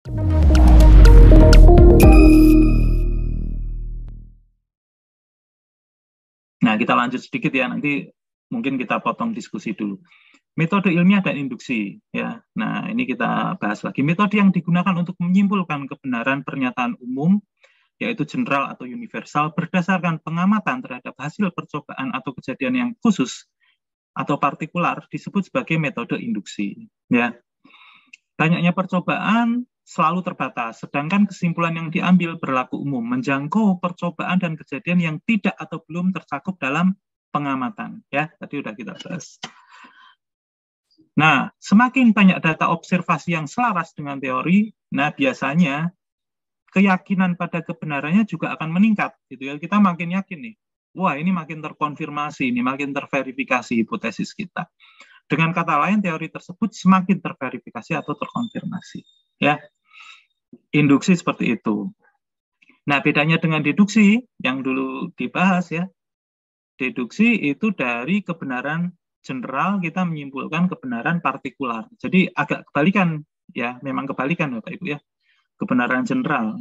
Nah, kita lanjut sedikit ya, nanti mungkin kita potong diskusi dulu. Metode ilmiah dan induksi, ya. Nah, ini kita bahas lagi. Metode yang digunakan untuk menyimpulkan kebenaran pernyataan umum, yaitu general atau universal, berdasarkan pengamatan terhadap hasil percobaan atau kejadian yang khusus atau partikular, disebut sebagai metode induksi. Ya. Banyaknya percobaan selalu terbatas, sedangkan kesimpulan yang diambil berlaku umum, menjangkau percobaan dan kejadian yang tidak atau belum tercakup dalam pengamatan. Ya, tadi sudah kita bahas. Nah, semakin banyak data observasi yang selaras dengan teori, nah biasanya keyakinan pada kebenarannya juga akan meningkat. Gitu ya. Kita makin yakin nih, wah ini makin terkonfirmasi, ini makin terverifikasi hipotesis kita. Dengan kata lain, teori tersebut semakin terverifikasi atau terkonfirmasi. Ya, induksi seperti itu. Nah, bedanya dengan deduksi yang dulu dibahas ya, deduksi itu dari kebenaran general kita menyimpulkan kebenaran partikular. Jadi agak kebalikan ya, memang kebalikan Bapak Ibu ya, kebenaran general.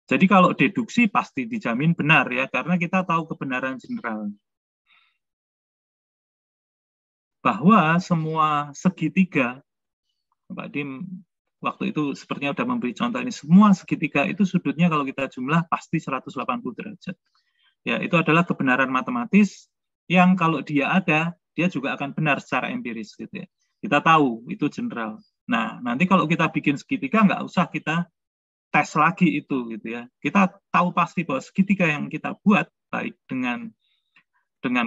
Jadi kalau deduksi pasti dijamin benar ya, karena kita tahu kebenaran general. Bahwa semua segitiga, Pak Dim waktu itu sepertinya sudah memberi contoh ini, semua segitiga itu sudutnya kalau kita jumlah pasti 180 derajat. Ya, itu adalah kebenaran matematis yang kalau dia ada, dia juga akan benar secara empiris gitu ya. Kita tahu itu general. Nah, nanti kalau kita bikin segitiga nggak usah kita tes lagi itu gitu ya. Kita tahu pasti bahwa segitiga yang kita buat baik dengan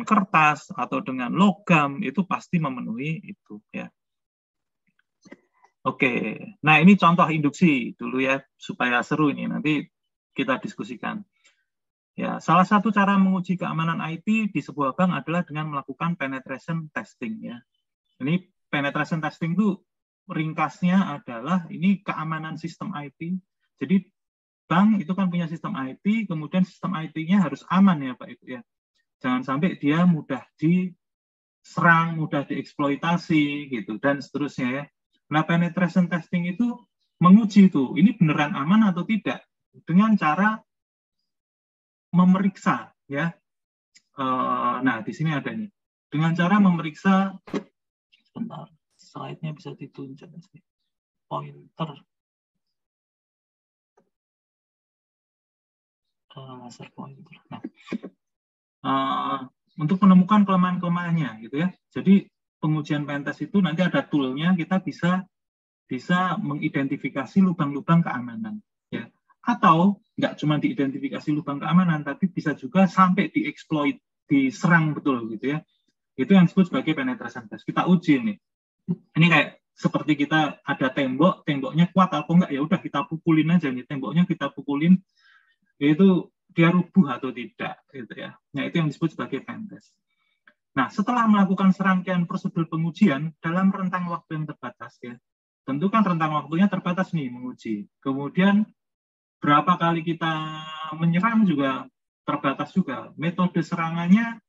kertas atau dengan logam itu pasti memenuhi itu ya. Oke, nah ini contoh induksi dulu ya supaya seru ini, nanti kita diskusikan. Ya, salah satu cara menguji keamanan IT di sebuah bank adalah dengan melakukan penetration testing ya. Ini penetration testing itu ringkasnya adalah ini keamanan sistem IT. Jadi bank itu kan punya sistem IT, kemudian sistem IT-nya harus aman ya Pak Ibu ya. Jangan sampai dia mudah diserang, mudah dieksploitasi gitu dan seterusnya ya. Nah, penetration testing itu menguji itu, ini beneran aman atau tidak dengan cara memeriksa ya. Nah, di sini ada nih. Dengan cara memeriksa, sebentar, slide-nya bisa ditunjuk pointer. Laser pointer. Nah, untuk menemukan kelemahan-kelemahannya gitu ya. Jadi pengujian pentest itu nanti ada tool-nya, kita bisa mengidentifikasi lubang-lubang keamanan ya. Atau nggak cuma diidentifikasi lubang keamanan, tapi bisa juga sampai dieksploit, diserang betul gitu ya. Itu yang disebut sebagai penetration test. Kita uji nih. Ini kayak seperti kita ada tembok, temboknya kuat atau enggak, ya udah kita pukulin aja nih, temboknya kita pukulin, itu dia rubuh atau tidak gitu ya. Nah, itu yang disebut sebagai pentest. Nah, setelah melakukan serangkaian prosedur pengujian dalam rentang waktu yang terbatas ya. Tentu kan rentang waktunya terbatas nih menguji. Kemudian berapa kali kita menyerang juga terbatas juga. Metode serangannya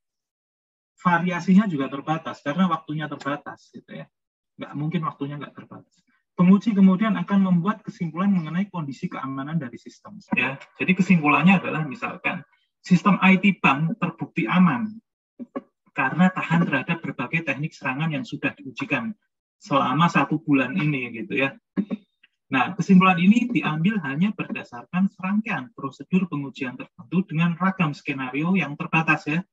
variasinya juga terbatas karena waktunya terbatas gitu ya. Nggak mungkin waktunya nggak terbatas. Penguji kemudian akan membuat kesimpulan mengenai kondisi keamanan dari sistem ya. Jadi kesimpulannya adalah misalkan sistem IT bank terbukti aman karena tahan terhadap berbagai teknik serangan yang sudah diujikan selama 1 bulan ini gitu ya. Nah, kesimpulan ini diambil hanya berdasarkan serangkaian prosedur pengujian tertentu dengan ragam skenario yang terbatas ya,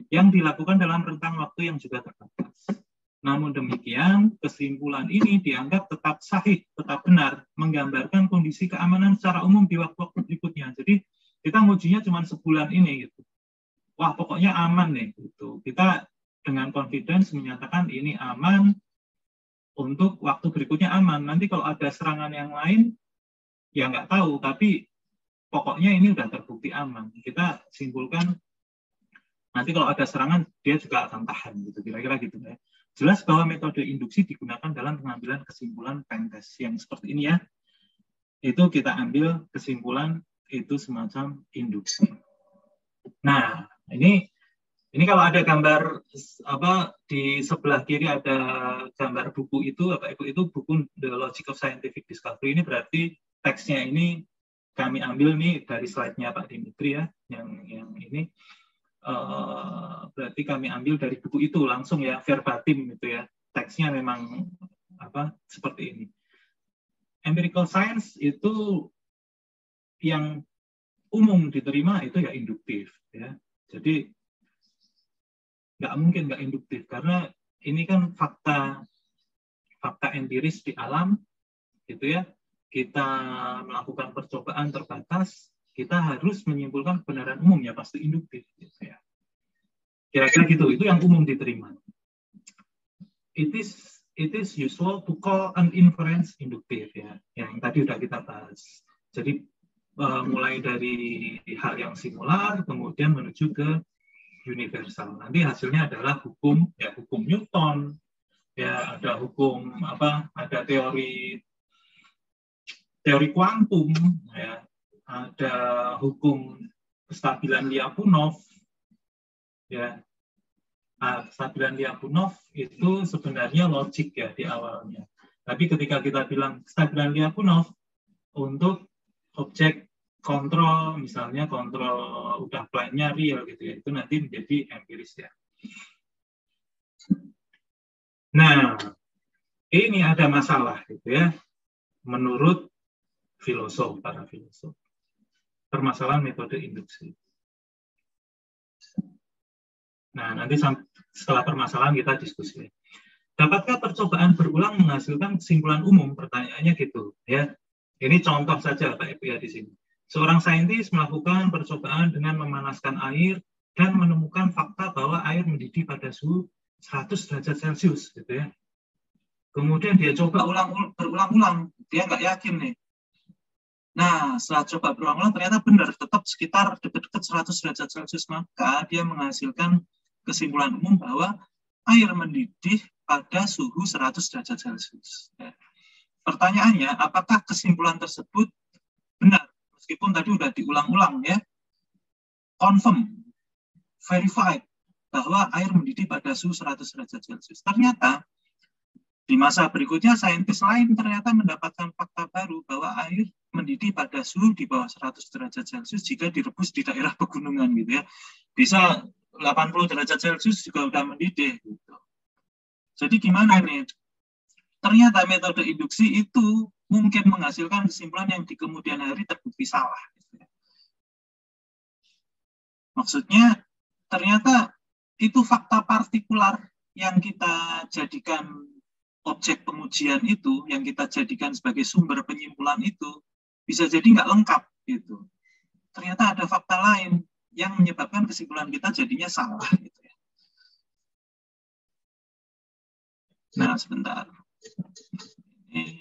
yang dilakukan dalam rentang waktu yang juga terbatas. Namun demikian, kesimpulan ini dianggap tetap sahih, tetap benar, menggambarkan kondisi keamanan secara umum di waktu-waktu berikutnya. Jadi kita ngujinya cuma sebulan ini gitu. Wah, pokoknya aman nih gitu. Kita dengan confidence menyatakan ini aman, untuk waktu berikutnya aman. Nanti kalau ada serangan yang lain, ya nggak tahu, tapi pokoknya ini udah terbukti aman. Kita simpulkan nanti kalau ada serangan dia juga akan tahan gitu, kira-kira gitu ya. Jelas bahwa metode induksi digunakan dalam pengambilan kesimpulan pentest yang seperti ini ya. Itu kita ambil kesimpulan itu semacam induksi. Nah, ini kalau ada gambar apa di sebelah kiri ada gambar buku itu, apa itu buku The Logic of Scientific Discovery, ini berarti teksnya ini kami ambil nih dari slide-nya Pak Dimitri ya, yang ini berarti kami ambil dari buku itu langsung ya, verbatim gitu ya, teksnya memang apa seperti ini. Empirical science itu yang umum diterima itu ya induktif ya, jadi nggak mungkin nggak induktif karena ini kan fakta empiris di alam gitu ya, kita melakukan percobaan terbatas, kita harus menyimpulkan kebenaran umum ya pasti induktif gitu ya, kira-kira gitu, itu yang umum diterima. It is usual to call an inference induktif ya, yang tadi udah kita bahas. Jadi mulai dari hal yang simular kemudian menuju ke universal. Nanti hasilnya adalah hukum Newton, ya ada hukum apa, ada teori kuantum, ya ada hukum kestabilan Lyapunov, ya. Kestabilan Lyapunov itu sebenarnya logik ya di awalnya. Tapi ketika kita bilang kestabilan Lyapunov untuk objek kontrol, misalnya kontrol udah plane-nya real gitu ya, itu nanti menjadi empiris ya. Nah, ini ada masalah gitu ya, menurut para filosof. Permasalahan metode induksi. Nah, nanti setelah permasalahan kita diskusi. Dapatkah percobaan berulang menghasilkan kesimpulan umum? Pertanyaannya gitu ya. Ini contoh saja Pak Ibu ya di sini. Seorang saintis melakukan percobaan dengan memanaskan air dan menemukan fakta bahwa air mendidih pada suhu 100 derajat Celcius, gitu ya. Kemudian dia coba berulang-ulang, dia nggak yakin nih. Nah, setelah coba berulang-ulang ternyata benar, tetap sekitar dekat-dekat 100 derajat Celcius, maka dia menghasilkan kesimpulan umum bahwa air mendidih pada suhu 100 derajat Celcius. Ya. Pertanyaannya, apakah kesimpulan tersebut benar? Meskipun tadi udah diulang-ulang ya, confirm, verified bahwa air mendidih pada suhu 100 derajat Celcius. Ternyata di masa berikutnya saintis lain ternyata mendapatkan fakta baru bahwa air mendidih pada suhu di bawah 100 derajat Celcius jika direbus di daerah pegunungan gitu ya. Bisa 80 derajat Celcius juga udah mendidih gitu. Jadi gimana nih? Ternyata metode induksi itu mungkin menghasilkan kesimpulan yang di kemudian hari terbukti salah. Maksudnya, ternyata itu fakta partikular yang kita jadikan objek pengujian itu, yang kita jadikan sebagai sumber penyimpulan itu, bisa jadi nggak lengkap. Gitu. Ternyata ada fakta lain yang menyebabkan kesimpulan kita jadinya salah. Gitu ya. Nah, sebentar.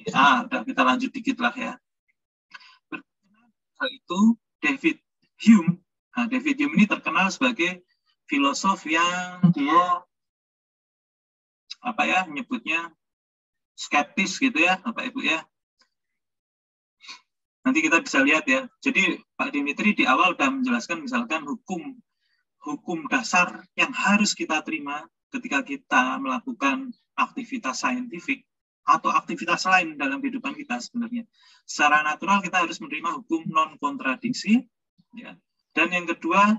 Udah kita lanjut dikit lah ya. Hal itu David Hume. Nah, David Hume ini terkenal sebagai filosof yang dia nyebutnya skeptis gitu ya, Bapak Ibu ya. Nanti kita bisa lihat ya. Jadi Pak Dimitri di awal sudah menjelaskan misalkan hukum dasar yang harus kita terima ketika kita melakukan aktivitas saintifik atau aktivitas lain dalam kehidupan kita sebenarnya. Secara natural kita harus menerima hukum non-kontradiksi. Ya. Dan yang kedua,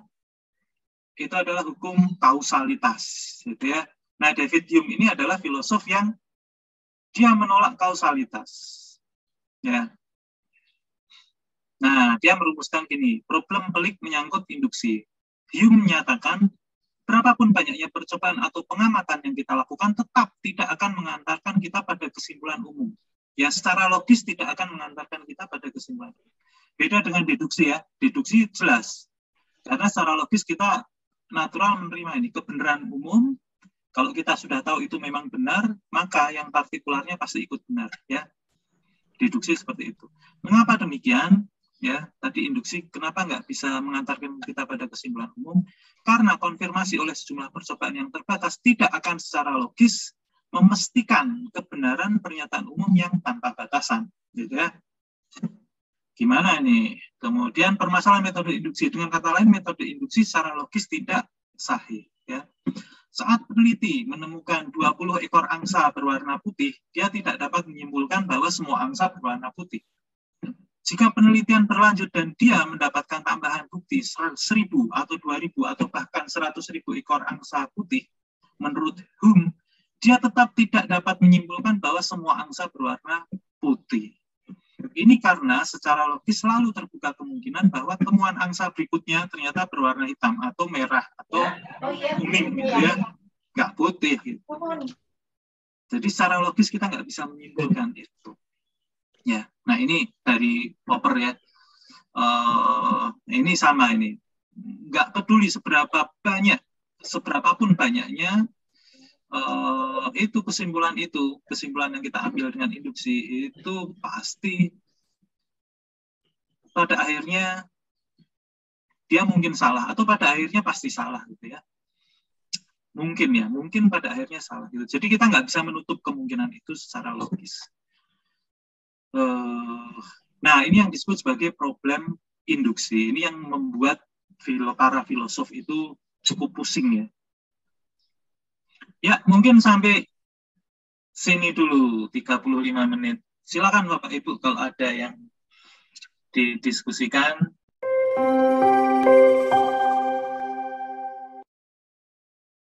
itu adalah hukum kausalitas. Gitu ya. Nah, David Hume ini adalah filosof yang dia menolak kausalitas. Ya. Nah, dia merumuskan gini, problem pelik menyangkut induksi. Hume menyatakan, berapapun banyaknya percobaan atau pengamatan yang kita lakukan tetap tidak akan mengantarkan kita pada kesimpulan umum. Ya, secara logis tidak akan mengantarkan kita pada kesimpulan. Beda dengan deduksi ya. Deduksi jelas. Karena secara logis kita natural menerima ini kebenaran umum. Kalau kita sudah tahu itu memang benar, maka yang partikularnya pasti ikut benar, ya. Deduksi seperti itu. Mengapa demikian? Ya, tadi induksi kenapa nggak bisa mengantarkan kita pada kesimpulan umum? Karena konfirmasi oleh sejumlah percobaan yang terbatas tidak akan secara logis memastikan kebenaran pernyataan umum yang tanpa batasan, gitu ya. Gimana nih? Kemudian permasalahan metode induksi, dengan kata lain metode induksi secara logis tidak sahih, ya. Saat peneliti menemukan 20 ekor angsa berwarna putih, dia tidak dapat menyimpulkan bahwa semua angsa berwarna putih. Jika penelitian berlanjut dan dia mendapatkan tambahan bukti 1.000 atau 2.000 atau bahkan 100.000 ekor angsa putih, menurut Hume, dia tetap tidak dapat menyimpulkan bahwa semua angsa berwarna putih. Ini karena secara logis selalu terbuka kemungkinan bahwa temuan angsa berikutnya ternyata berwarna hitam atau merah atau kuning gitu ya, nggak putih gitu. Jadi secara logis kita nggak bisa menyimpulkan itu. Ya, nah ini dari Popper ya. Ini sama ini, nggak peduli seberapapun banyaknya itu kesimpulan yang kita ambil dengan induksi itu pasti pada akhirnya dia mungkin salah atau pada akhirnya pasti salah gitu ya. Mungkin pada akhirnya salah gitu. Jadi kita nggak bisa menutup kemungkinan itu secara logis. Nah, ini yang disebut sebagai problem induksi. Ini yang membuat para filosof itu cukup pusing ya. Ya, mungkin sampai sini dulu 35 menit. Silakan Bapak Ibu kalau ada yang didiskusikan.